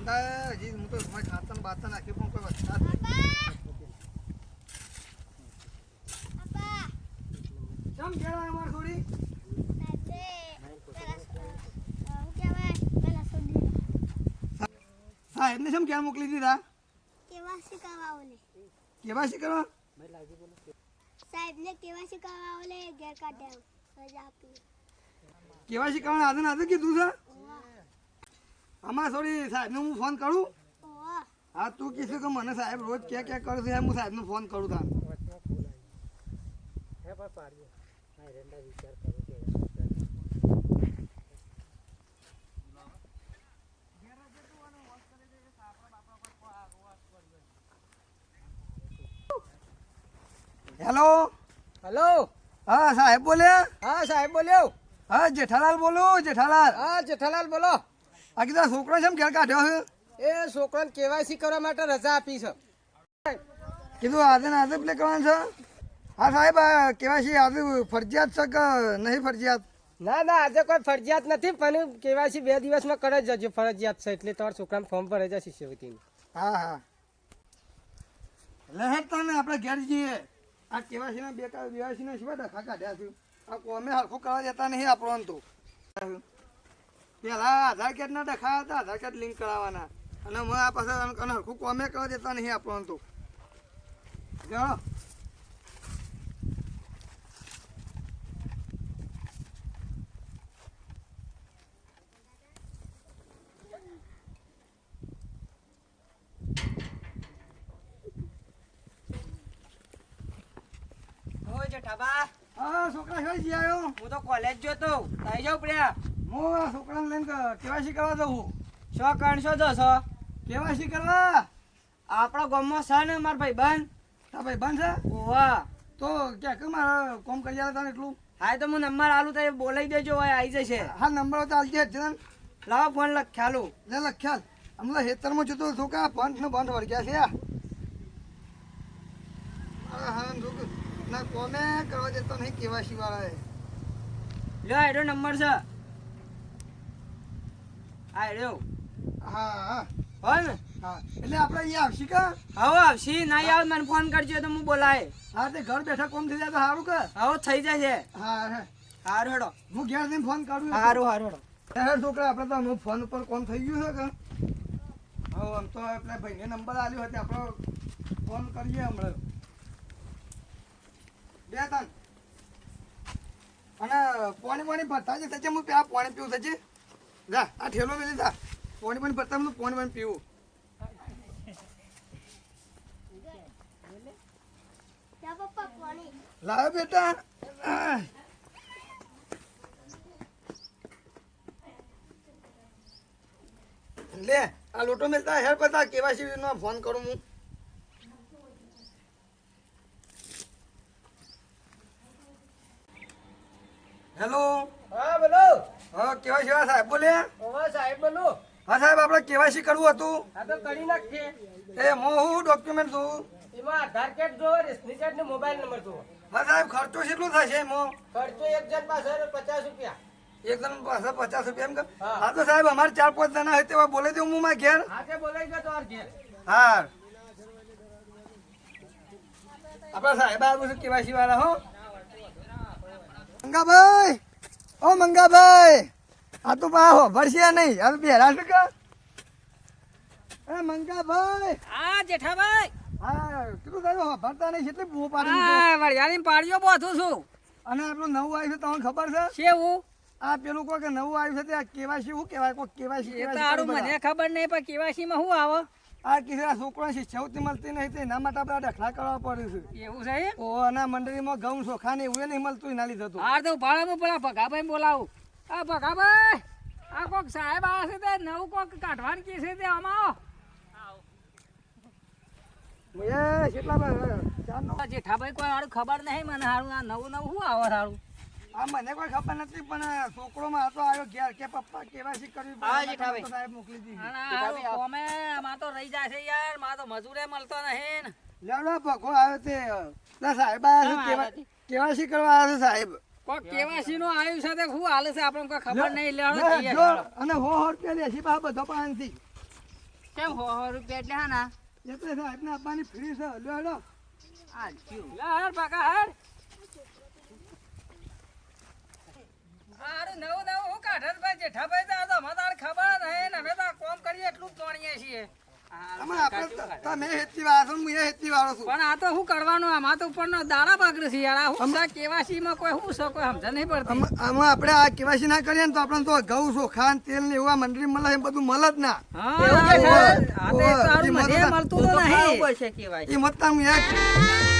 ધંધા હજી હું તો ખાતર બાતર નાખ્યું પણ કોઈ વરસાદ નહીં. કેમ કહેવાય અમાર થોડી સાહેબને કેમ ક્યાં મોકલી દીધા? કેવાસી કરવા ઓલે કેવાસી કરવા? સાહેબને કેવાસી કરવા ઓલે ઘેર કાઢ્યા રજા આપી. કેવાસી કરવાનું આદન આદન કીધું છે? આમાં થોડી સાહેબને હું ફોન કરું. ઓવા હા તું કીધું કે મને સાહેબ રોજ ક્યાં ક્યાં કરશે હું સાહેબને ફોન કરું તાન. Hello hello. હા સાહેબ બોલ્યા? હા સાહેબ બોલ્યો. હા જેઠાલાલ બોલું જેઠાલાલ. હા જેઠાલાલ બોલો. આ કીધા છોકરો છે ઘેર કાઢ્યો છે? એ છોકરાને કેવાયસી કરવા માટે રજા આપી છે. કીધું આદન આદન પ્લે કરવાનું છે? હા સાહેબ આ કેવાયસી આજે ફરજિયાત છે કે નહીં ફરજિયાત? ના ના આજે કોઈ ફરજિયાત નથી પણ કેવાયસી 2 દિવસમાં કરી જ જજો. ફરજિયાત છે એટલે તમારા છોકરાને ફોર્મ ભરાઈ જશે શિષ્યવૃત્તિનું. હા હા લહેરતા ને આપણે ઘેર જઈએ. આ કેવાસીના બેવાસીના સિવાય ડખા કાઢ્યા છે. આ કોમે હરખું કરવા દેતા નહીં આપણો તો. પેલા આધાર કાર્ડના ડખા હતા, આધાર કાર્ડ લિંક કરાવવાના અને હું આ પાસે હરખું કોમે કરવા દેતા નહીં આપણો તો. જાઓ ઓય જેઠાબા. હા છોકરા શું જઈ આવ્યો? હું તો કોલેજ જોતો. આવી જાવ પડ્યા. હું આ છોકરાને લઈને કેવાસી કરવા જવું. શો કણશો જો છો? કેવાસી કરવા આપણા ગામમાં છે ને મારા ભાઈબંધ. તા ભાઈ બંધ છે ઓવા. તો ક્યાં કે મારે કોમ કરી આવ્યા હતા એટલું. હા તો હું નંબર આલું તો એ બોલાવી દેજો હોય આવી જશે. હા નંબર ચાલશે જ છે. લાવો ફોન લખ્યાલું. લે લખ્યાલ હમણાં હેતરમાં જતો હતો કે બંધ ને બંધ વળગ્યા છે. હા હા ના કોમે કરવા દેતો નહીં કેવાસી વાળા. લ્યો એનો નંબર છે. આ રહ્યો. હા હા હોય ને? હા એટલે આપણે અહીંયા આવશી કા? હવે આવશી નહીં આવે મને ફોન કરજો તો હું બોલાય. હા તે ઘર બેઠા કોમ થઈ જાય તો સારું કે? હવે થઈ જશે. હા હે હારું હેડો. હું ઘેર જઈને ફોન કરું. હારું હારું હેડો. હે છોકરા આપણે તો હમણાં ફોન ઉપર કોમ થઈ ગયું છે કે? હવે આમ તો એટલે ભાઈને નંબર આલ્યો હતો આપણે ફોન કરીએ હમણાં. બે તાન અને પાણી ભરતા છે થશે. હું ત્યાં પાણી પીવું થશે. જા આ ઠેલો મેલી જા. પાણી ભરતા હું પાણી પીવું. જા પપ્પા પાણી લાવ બેટા. લે આ લોટો મેલતા હેર પતા કેવાસી નો ફોન કરું હું. હેલો હા બોલો. હા કેવાસી વાળા સાહેબ બોલ્યા? ઓવા સાહેબ બોલો. હા સાહેબ આપણે કેવાસી કરવું હતું. આ તો કરી નાખીએ. એ હું ડોક્યુમેન્ટ જોઉં. એમાં આધાર કાર્ડ જો, રેશનિંગ કાર્ડ ને મોબાઈલ નંબર જો. હા સાહેબ ખર્ચો કેટલો થશે એમાં? ખર્ચો એક જણ પાસે 50 રૂપિયા. એક જણ પાસે 50 રૂપિયા એમ કે? હા. હા તો સાહેબ અમારે 4-5 જણા હોય તેવા બોલાવી દઉં હું મારા ઘેર. હા તે બોલાઈ ગયો તો ઘેર. હા આપણા સાહેબ આવ્યું છે કેવાસી વાળા. હો મંગાભાઈ, ઓ મંગાભાઈ, આ તો પાહો ભરશે નહીં. હવે બેરા છે કે? એ મંગાભાઈ. હા જેઠાભાઈ. હા કેટલું સારું ભરતા નહીં કેટલી બહુ પાડી. હા વરિયાળી પાડીઓ બોધું છું. અને આપણું નવું આવ્યું છે તમને ખબર છે? શેવું? આ પેલું કોઈ નવું આવ્યું છે તે આ કેવાસી શું કહેવાય? કોઈ કેવાસી એ તારું મને ખબર નહીં પણ કેવાસીમાં શું આવે? આ કિસ્સા છોકરા શિષ્યવૃત્તિ મળતી નહીં તો એના માટે આપણે દાખલા કરવા પડે છે. એવું છે? ઓ અને મંડળીમાં ઘઉં ચોખા ને એવું નહીં મળતું એના લીધે તો. હાર તો ભાડામાં પેલા ભગાભાઈ બોલાવું. આ ભગાભાઈ, આ કોક સાહેબ આવે છે તે નવું કોક કાઢવાનું કે છે તે આમાં આવો. એ કેટલા ચારનો? જેઠાભાઈ કોઈ હારું ખબર નહીં મને. હારું આ નવું નવું શું આવે હારું? આ મને કોઈ ખબર નથી પણ છોકરોમાં હતો આવ્યો ઘેર કે પપ્પા કેવાસી કરવી પડે. હા, જેઠાભાઈ. તો સાહેબ મોકલી દીધી. અને આ હારું કોમે માં તો રહી જાય છે યાર. માં તો મજૂરે મળતો નહીં ને. લેવડો ભગો આવ્યો તે ના સાહેબ આવ્યા છે કેવાસી કરવા આવ્યા છે સાહેબ. કોક કેવાસી નું આવ્યું છે તે શું હાલે છે આપણને કોઈ ખબર નહીં. લેવાનો લે, જઈએ જો હાલો. અને 100 રૂપિયા લેસી બા બધો પાંચથી. કેમ 100 રૂપિયા એટલે હા ના એ તો સાહેબને આપવાની ફ્રી છે લ્યો હેડો આ જ્યું લે હાર પાકા હાર હારું નવું નવું હું કાઢત ભાઈ જેઠાભાઈ તો આ તો અમારે તારે ખબર નહીં ને અમે તો આ કોમ કરીએ એટલું જ જાણીએ છીએ તમે આપણે તમે હેતી વાળો છો હું એ હેતી વાળો છું પણ આ તો શું કરવાનું આમાં તો ઉપરનો દાડા બગડે છે યાર આ શું છે કેવાસી માં કોઈ શું છે કોઈ સમજ નહીં પડતી આમાં આપણે આ કેવાસી ના કરીએ ને તો આપણે તો ઘઉં ચોખા ને તેલ ને એવું આ મંડળી મળે એ બધું મળે જ ના હા આ તો એક તારું મને મળતું તો નહીં એ મત હું એક